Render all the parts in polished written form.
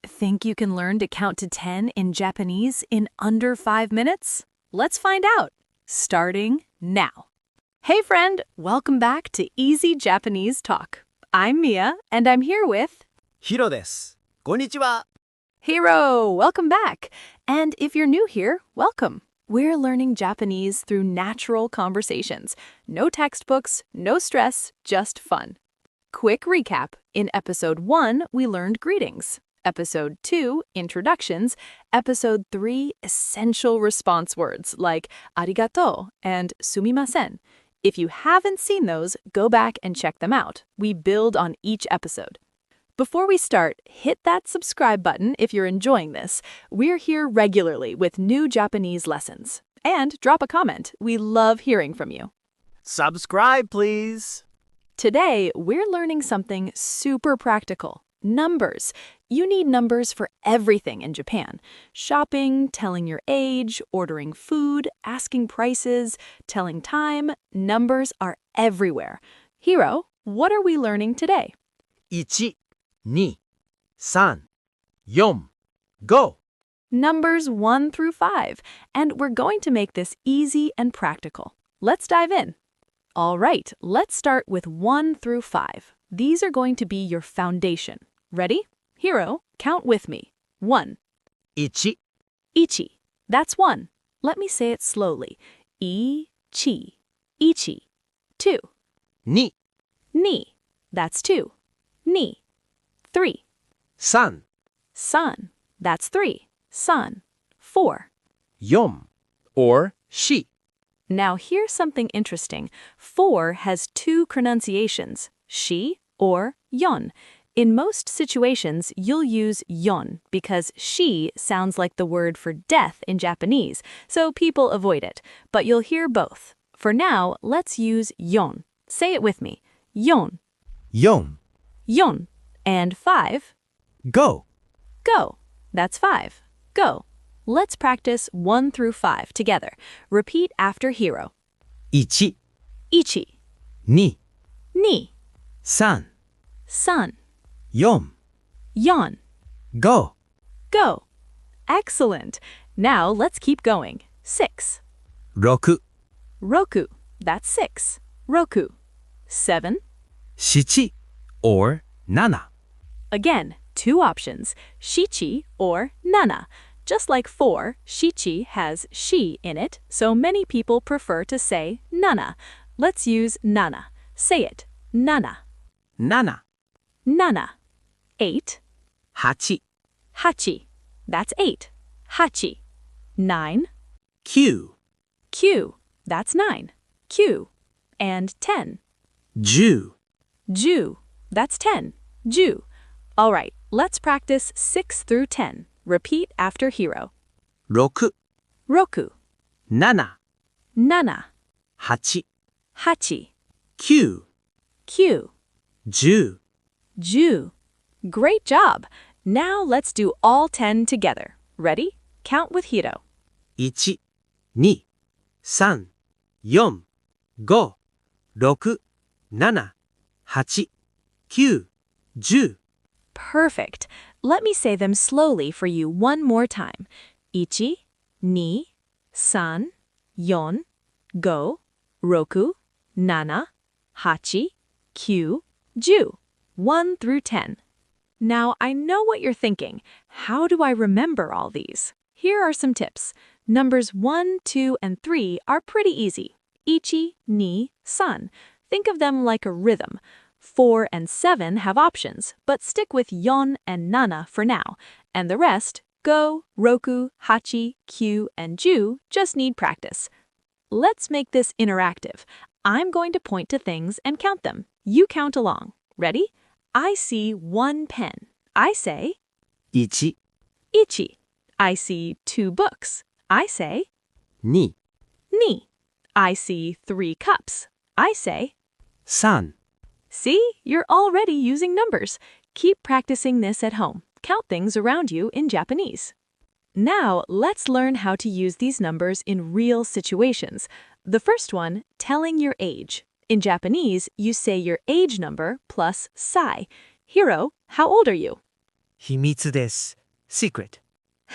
Think you can learn to count to 10 in Japanese in under 5 minutes? Let's find out, starting now. Hey friend, welcome back to Easy Japanese Talk. I'm Mia, and I'm here with ヒロです。こんにちは。 Hiro. Welcome back. And if you're new here, welcome. We're learning Japanese through natural conversations. No textbooks, no stress, just fun. Quick recap. In Episode 1, we learned greetings. Episode 2, introductions. Episode 3, essential response words like arigato and sumimasen. If you haven't seen those, go back and check them out. We build on each episode. Before we start, hit that subscribe button if you're enjoying this. We're here regularly with new Japanese lessons. And drop a comment. We love hearing from you. Subscribe, please. Today, we're learning something super practical. Numbers. You need numbers for everything in Japan. Shopping, telling your age, ordering food, asking prices, telling time. Numbers are everywhere. Hiro, what are we learning today? 1、2、3、4、5。 Numbers 1 through 5. And we're going to make this easy and practical. Let's dive in. All right, let's start with 1 through 5. These are going to be your foundation. Ready? Hiro, count with me. 1. 1、 Ichi. That's 1. Let me say it slowly. I-chi. Ichi. 2. 2、 Ni. That's 2. Ni. 3. 3、 Sun. That's 3. Sun. 4. 4 or 4。 Now here's something interesting. 4 has 2 pronunciations, shi or yon. In most situations, you'll use yon because shi sounds like the word for death in Japanese, so people avoid it. But you'll hear both. For now, let's use yon. Say it with me. Yon. 4、 Yon. And 5. 5。 Go. That's 5. Go. Let's practice 1 through 5 together. Repeat after Hiro. 1、 Ichi. 2、 Ni. 3、 Sun. 4、 Yon. 5。 Go. Excellent. Now let's keep going. 6. 6、 Roku. That's 6. Roku. 7. 7 or 7。 Again, 2 options. Shichi or nana. Just like 4, shichi has shi in it, so many people prefer to say nana. Let's use nana. Say it. Nana. 7、 Nana. 8. 8、 Hachi. That's 8. Hachi. 9. 9、 Q. That's 9. Q. And 10. 10、 Ju. That's 10. Ju. All right, let's practice 6 through 10. Repeat after Hiro. 6、 Roku. 7、 Nana. 8、 Hachi. 9、 Q. 10。 Ju. Great job. Now let's do all 10 together. Ready? Count with Hiro. 1、2、3、4、5、6、7、8、9、10。 Perfect. Let me say them slowly for you one more time. Ichi, ni, san, yon, go, roku, nana, hachi, kyu, ju. 1 through 10. Now, I know what you're thinking. How do I remember all these? Here are some tips. Numbers 1, 2, and 3 are pretty easy. Ichi, ni, san. Think of them like a rhythm. 4 and 7 have options, but stick with yon and nana for now. And the rest, go, roku, hachi, kyu, and ju, just need practice. Let's make this interactive. I'm going to point to things and count them. You count along. Ready? I see 1 pen. I say, 1、 ichi. I see 2 books. I say, 2、 ni. I see 3 cups. I say, 3。 see, you're already using numbers. Keep practicing this at home. Count things around you in Japanese. Now, let's learn how to use these numbers in real situations. The first one, telling your age. In Japanese, you say your age number plus sai. Hiro, how old are you? 秘密です。Secret.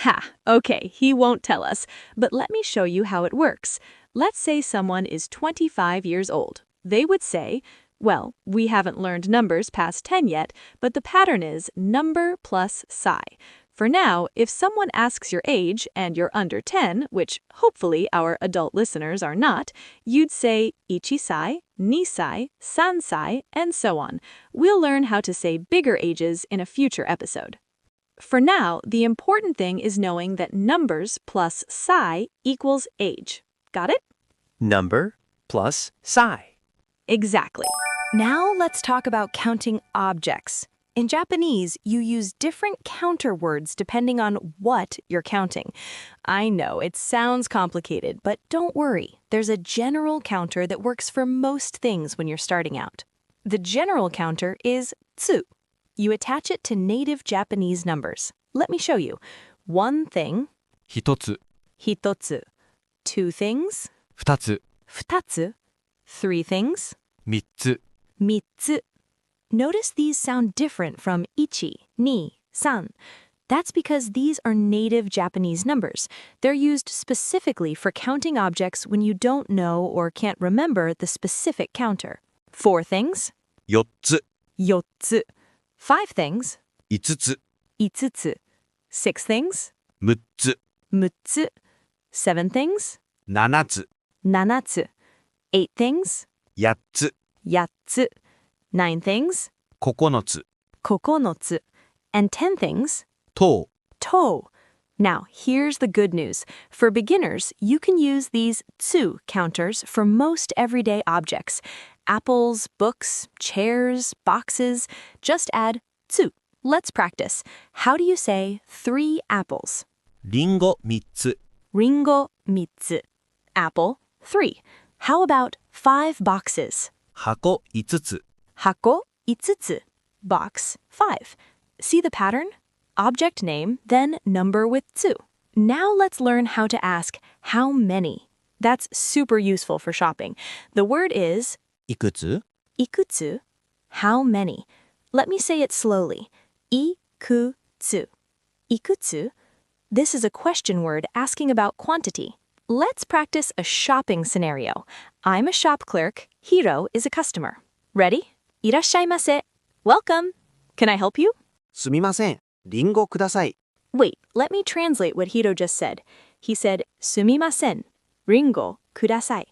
Ha, okay, he won't tell us, but let me show you how it works. Let's say someone is 25 years old. They would say, well, we haven't learned numbers past 10 yet, but the pattern is number plus psi. For now, if someone asks your age and you're under 10, which hopefully our adult listeners are not, you'd say ichi-sai, ni-sai, san-sai, and so on. We'll learn how to say bigger ages in a future episode. For now, the important thing is knowing that numbers plus psi equals age. Got it? Number plus psi. Exactly. Now let's talk about counting objects. In Japanese, you use different counter words depending on what you're counting. I know it sounds complicated, but don't worry. There's a general counter that works for most things when you're starting out. The general counter is tsu. You attach it to native Japanese numbers. Let me show you. One thing, 一つ、 hitotsu. Two things, 二つ、 futatsu. Three things, 三つ、 mitsu. Notice these sound different from ichi, ni, san. That's because these are native Japanese numbers. They're used specifically for counting objects when you don't know or can't remember the specific counter. Four things, 四つ、 yotsu. Five things, 五つ、 itsutsu. Six things, 六つ、 mutsu. Seven things, 七つ、 nanatsu. Eight things, 八つ、 yatsu. Nine things, 9つ、 kokonotsu. And 10 things, 10。 to. Now, here's the good news. For beginners, you can use these tsu counters for most everyday objects. Apples, books, chairs, boxes. Just add tsu. Let's practice. How do you say 3 apples? リンゴ3つ、 Ringo mitsu. Apple, 3. How about 5 boxes? 箱5つ、 Hako itsutsu. Box, 5. See the pattern? Object name, then number with tsu. Now let's learn how to ask how many. That's super useful for shopping. The word is いくつ、 ikutsu, how many. Let me say it slowly. Ikutsu. Ikutsu. This is a question word asking about quantity. Let's practice a shopping scenario. I'm a shop clerk. Hiro is a customer. Ready? Irashaimase. Welcome. Can I help you? すみません、リンゴください。 Wait, let me translate what Hiro just said. He said, sumimasen, ringo kudasai.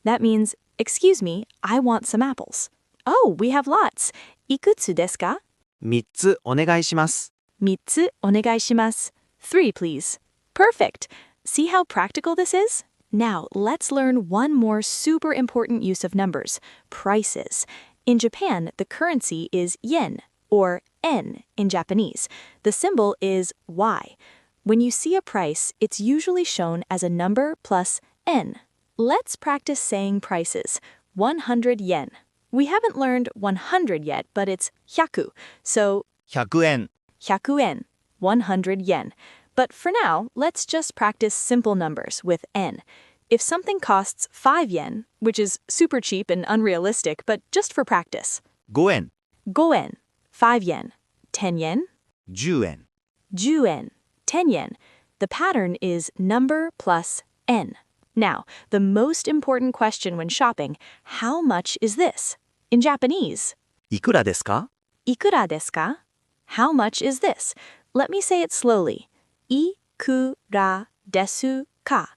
That means, excuse me, I want some apples. Oh, we have lots. Ikutsu desu ka? 3つお願いします。 Mitsu onegaishimasu. 3, please. Perfect. See how practical this is? Now, let's learn one more super important use of numbers, prices. In Japan, the currency is yen, or en in Japanese. The symbol is y. When you see a price, it's usually shown as a number plus en. Let's practice saying prices. 100 yen. We haven't learned 100 yet, but it's hyaku. So 100円、 100 yen, 100 yen. But for now, let's just practice simple numbers with n. If something costs 5 yen, which is super cheap and unrealistic, but just for practice. 5円、 5 yen, 5 yen. 10 yen, 10円、 10 yen, 10 yen. The pattern is number plus n. Now, the most important question when shopping, how much is this? In Japanese, いくらですか？ ikura desu ka? How much is this? Let me say it slowly. Ikura desu ka?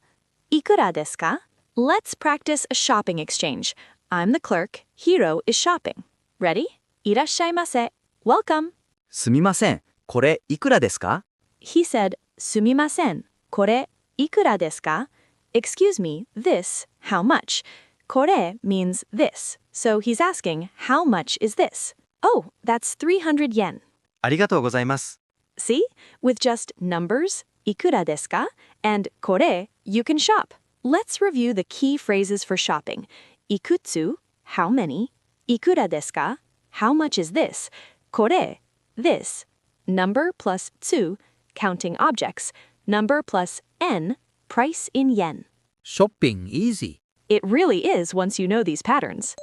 Ikura desu ka? Let's practice a shopping exchange. I'm the clerk, Hiro is shopping. Ready? Irashaimase. Welcome. すみません、これいくらですか？ He said, sumimasen, kore ikura desu ka? Excuse me, this, how much? Kore means this, so he's asking, how much is this? Oh, that's 300 yen. ありがとうございます。 See? With just numbers, ikura desu ka, and kore, you can shop. Let's review the key phrases for shopping. Ikutsu, how many? Ikura desu ka? How much is this? Kore, this. Number plus tsu, counting objects. Number plus n, price in yen. Shopping easy. It really is once you know these patterns.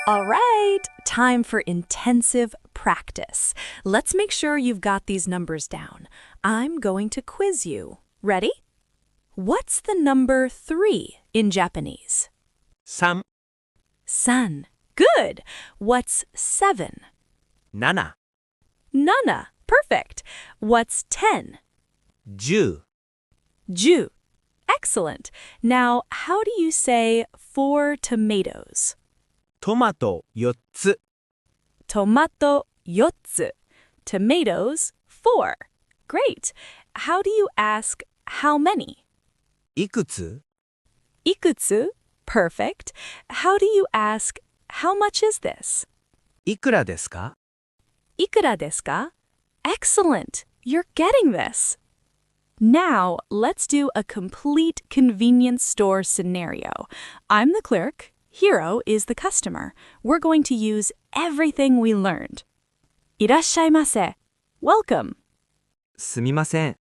All right, time for intensive practice. Let's make sure you've got these numbers down. I'm going to quiz you. Ready? What's the number 3 in Japanese? 3、 San. Good. What's 7? 7、 Nana. Perfect. What's 10? 10、 Ju. Excellent. Now, how do you say 4 tomatoes? トマト4つ、 Tomato 4つ. Tomatoes 4. Great. How do you ask how many? いくつ、 Ikutsu. Perfect. How do you ask how much is this? いくらですか？ Ikura desu ka? Excellent. You're getting this. Now, let's do a complete convenience store scenario. I'm the clerk. Hiro is the customer. We're going to use everything we learned. いらっしゃいませ. Welcome. すみません。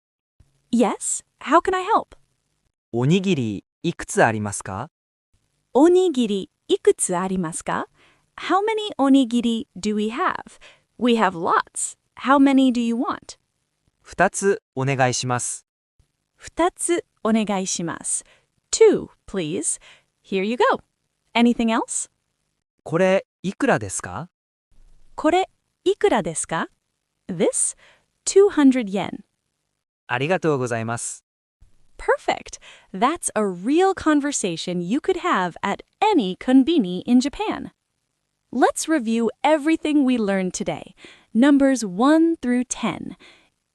Yes, how can I help? おにぎりいくつありますか？ Onigiri ikutsu arimasu ka? How many onigiri do we have? We have lots. How many do you want? 2つお願いします。2つお願いします. 2, please. Here you go. Anything else? これいくらですか？これいくらですか? This, 200 yen. ありがとうございます。 Perfect. That's a real conversation you could have at any konbini in Japan. Let's review everything we learned today. Numbers 1 through 10.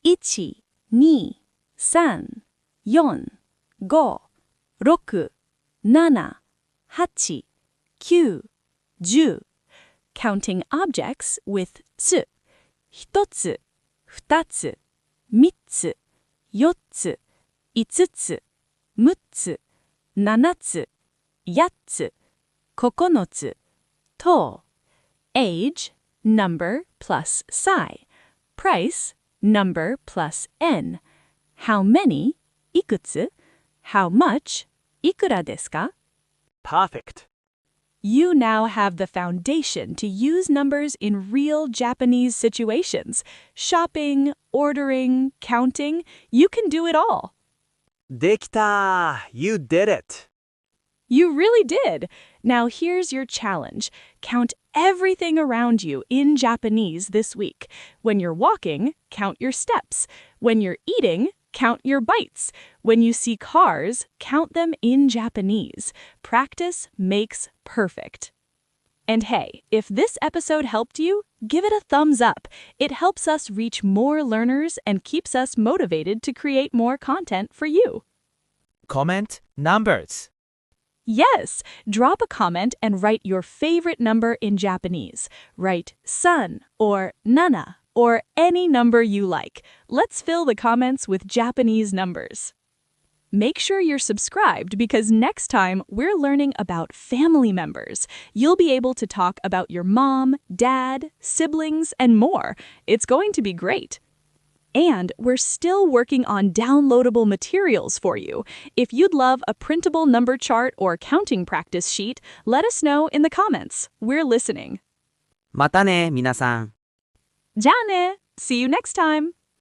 1, 2, 3, 4, 5, 6, 7, 8, 9, 10. Counting objects with つ. 1つ, 2つ, 3つ, 4つ, 5つ, 6つ, 7つ, 8つ, 9つ, と. Age, number plus sai. Price, number plus n. How many, いくつ? How much, いくらですか? Perfect. You now have the foundation to use numbers in real Japanese situations. Shopping, ordering, counting, you can do it all. できた !You did it! You really did. Now here's your challenge. Count everything around you in Japanese this week. When you're walking, count your steps. When you're eating, count your bites. When you see cars, count them in Japanese. Practice makes perfect. And hey, if this episode helped you, give it a thumbs up. It helps us reach more learners and keeps us motivated to create more content for you. Comment numbers. Yes, drop a comment and write your favorite number in Japanese. Write san or nana or any number you like. Let's fill the comments with Japanese numbers. Make sure you're subscribed because next time we're learning about family members. You'll be able to talk about your mom, dad, siblings, and more. It's going to be great. And we're still working on downloadable materials for you. If you'd love a printable number chart or counting practice sheet, let us know in the comments. We're listening. またね、皆さん。じゃあね! See you next time!